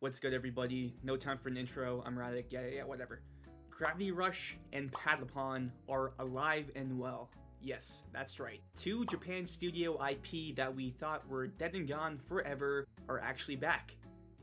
What's good, everybody? No time for an intro. I'm Radic. Yeah, whatever. Gravity Rush and Patapon are alive and well. Yes, that's right. Two Japan studio IP that we thought were dead and gone forever are actually back.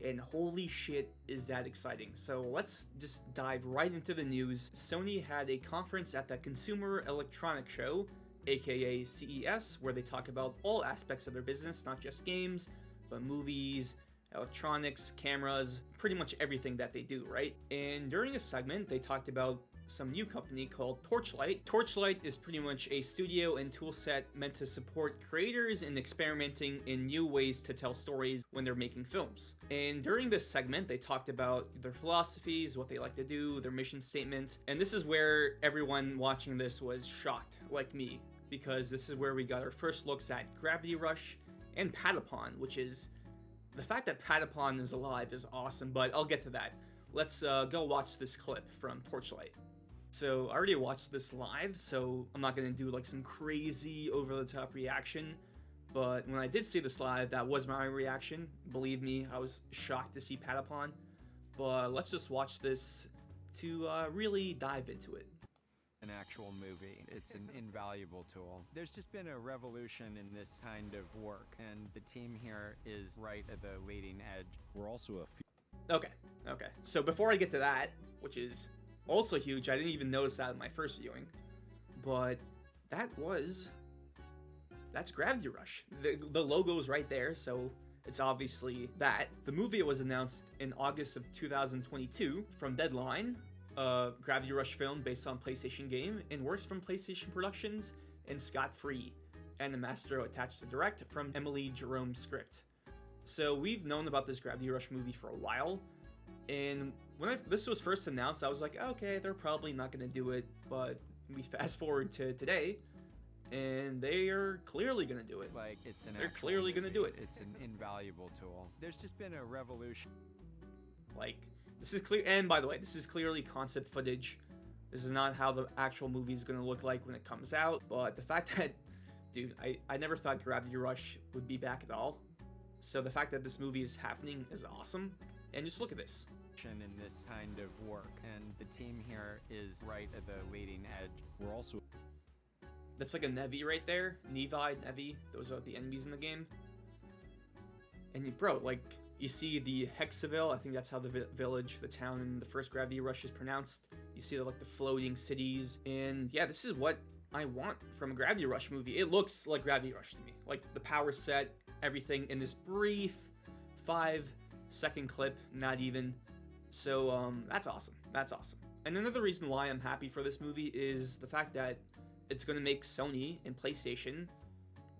And holy shit, is that exciting. So let's just dive right into the news. Sony had a conference at the Consumer Electronics Show, aka CES, where they talk about all aspects of their business, not just games, but movies, electronics, cameras, pretty much everything that they do, right? And during a segment, they talked about some new company called Torchlight. Torchlight is pretty much a studio and toolset meant to support creators in experimenting in new ways to tell stories when they're making films. And during this segment, they talked about their philosophies, what they like to do, their mission statement. And this is where everyone watching this was shocked, like me, because this is where we got our first looks at Gravity Rush and Patapon, which is the fact that Patapon is alive is awesome, but I'll get to that. Let's go watch this clip from Torchlight. So I already watched this live, so I'm not going to do like some crazy over-the-top reaction, but when I did see this live, that was my reaction. Believe me, I was shocked to see Patapon, but let's just watch this to really dive into it. An actual movie. It's an invaluable tool. There's just been a revolution in this kind of work, and the team here is right at the leading edge. We're also Okay. So before I get to that, which is also huge, I didn't even notice that in my first viewing, but that's Gravity Rush. The logo's right there, so it's obviously that. The movie was announced in August of 2022 from Deadline. Gravity Rush film based on PlayStation game and works from PlayStation Productions and Scott Free, and the master attached to direct from Emily Jerome's script. So we've known about this Gravity Rush movie for a while, and when this was first announced, I was like, okay, they're probably not going to do it, but we fast forward to today, and they are clearly going to do it. Like, it's an They're clearly going to do it. It's an invaluable tool. There's just been a revolution. Like, this is clear, and by the way, this is clearly concept footage. This is not how the actual movie is going to look like when it comes out, but the fact that, dude, I never thought Gravity Rush would be back at all. So the fact that this movie is happening is awesome, and just look at this. In this kind of work, and the team here is right at the leading edge. we're also That's like a Nevi right there. Nevi, Nevi, those are the enemies in the game. And bro, like, you see the Hexaville, I think that's how the village, the town in the first Gravity Rush is pronounced. You see like the floating cities, and yeah, this is what I want from a Gravity Rush movie. It looks like Gravity Rush to me. Like the power set, everything in this brief 5-second clip, not even. So that's awesome. That's awesome. And another reason why I'm happy for this movie is the fact that it's going to make Sony and PlayStation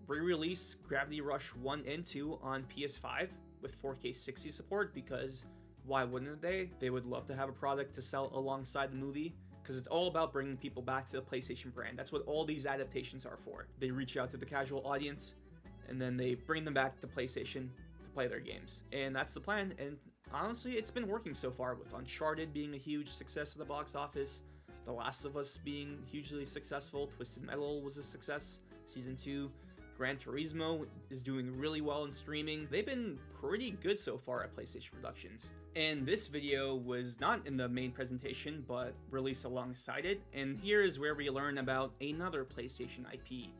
re-release Gravity Rush 1 and 2 on PS5 with 4K 60 support, because why wouldn't they? They would love to have a product to sell alongside the movie, because it's all about bringing people back to the PlayStation brand. That's what all these adaptations are for. They reach out to the casual audience, and then they bring them back to PlayStation to play their games. And that's the plan, and honestly, it's been working so far, with Uncharted being a huge success at the box office, The Last of Us being hugely successful, Twisted Metal was a success, Season 2, Gran Turismo is doing really well in streaming. They've been pretty good so far at PlayStation Productions. And this video was not in the main presentation, but released alongside it. And here is where we learn about another PlayStation IP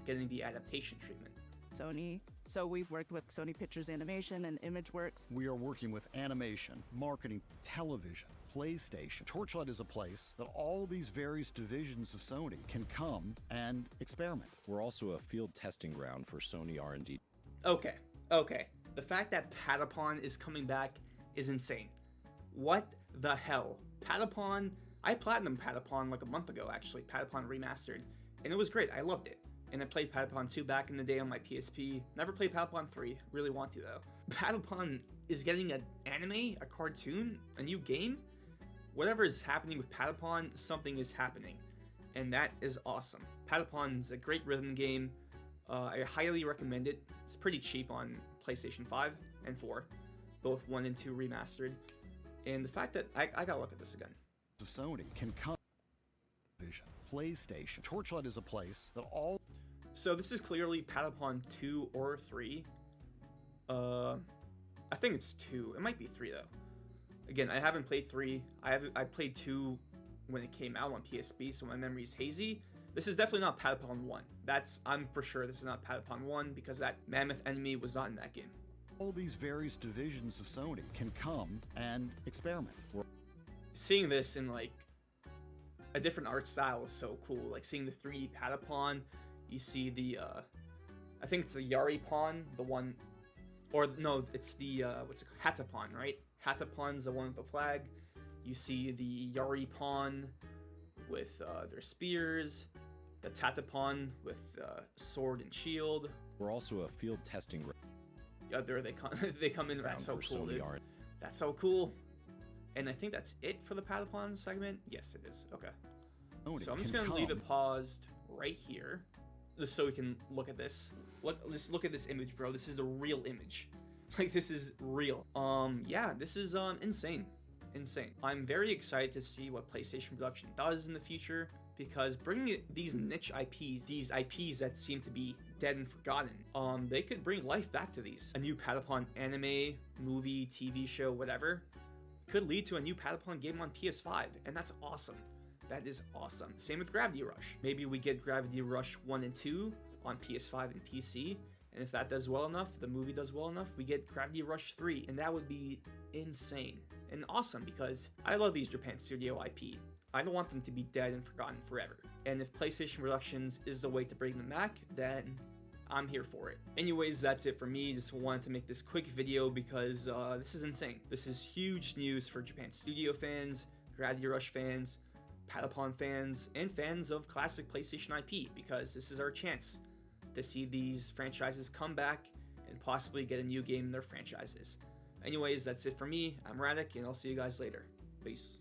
getting the adaptation treatment. Sony. So we've worked with Sony Pictures Animation and ImageWorks. we are working with animation, marketing, television, PlayStation. Torchlight is a place that all of these various divisions of Sony can come and experiment. We're also a field testing ground for Sony R&D. Okay. The fact that Patapon is coming back is insane. What the hell? Patapon, I platinumed Patapon like a month ago, actually. Patapon Remastered, and it was great. I loved it. And I played Patapon 2 back in the day on my PSP. Never played Patapon 3. Really want to, though. Patapon is getting an anime, a cartoon, a new game. Whatever is happening with Patapon, something is happening. And that is awesome. Patapon is a great rhythm game. I highly recommend it. It's pretty cheap on PlayStation 5 and 4. Both 1 and 2 remastered. And the fact that, I gotta look at this again. Of Sony can come. Vision, PlayStation. Torchlight is a place that all So this is clearly Patapon 2 or 3. I think it's 2. It might be 3 though. Again, I haven't played 3. I played 2 when it came out on PSP, so my memory is hazy. This is definitely not Patapon 1. I'm for sure this is not Patapon 1 because that mammoth enemy was not in that game. All these various divisions of Sony can come and experiment. Seeing this in like a different art style is so cool. Like seeing the 3D Patapon, you see the I think it's the Yari Pawn, the one, or no, it's the what's it called? Hatapon, right? Hatapon's the one with the flag. You see the Yari Pawn with their spears, the Patapon with sword and shield. We're also a field testing ground Yeah, there they come. They come in. That's so for cool, Sony dude. R&D. That's so cool. And I think that's it for the Patapon segment. Yes, it is. Okay. So I'm just gonna leave it paused right here, just so we can look at this. Let's look at this image, bro. This is a real image. Like this is real. Yeah, this is insane. Insane. I'm very excited to see what PlayStation Production does in the future, because bringing these niche IPs, these IPs that seem to be dead and forgotten, they could bring life back to these. A new Patapon anime, movie, TV show, whatever, could lead to a new Patapon game on PS5, and that's awesome. That is awesome. Same with Gravity Rush. Maybe we get Gravity Rush 1 and 2 on PS5 and PC, and if that does well enough, the movie does well enough, we get Gravity Rush 3, and that would be insane and awesome, because I love these Japan Studio IP. I don't want them to be dead and forgotten forever. And if PlayStation Productions is the way to bring them back, then I'm here for it. Anyways, that's it for me. Just wanted to make this quick video because this is insane. This is huge news for Japan Studio fans, Gravity Rush fans, Patapon fans, and fans of classic PlayStation IP, because this is our chance to see these franchises come back and possibly get a new game in their franchises. Anyways, that's it for me. I'm Radic, and I'll see you guys later. Peace.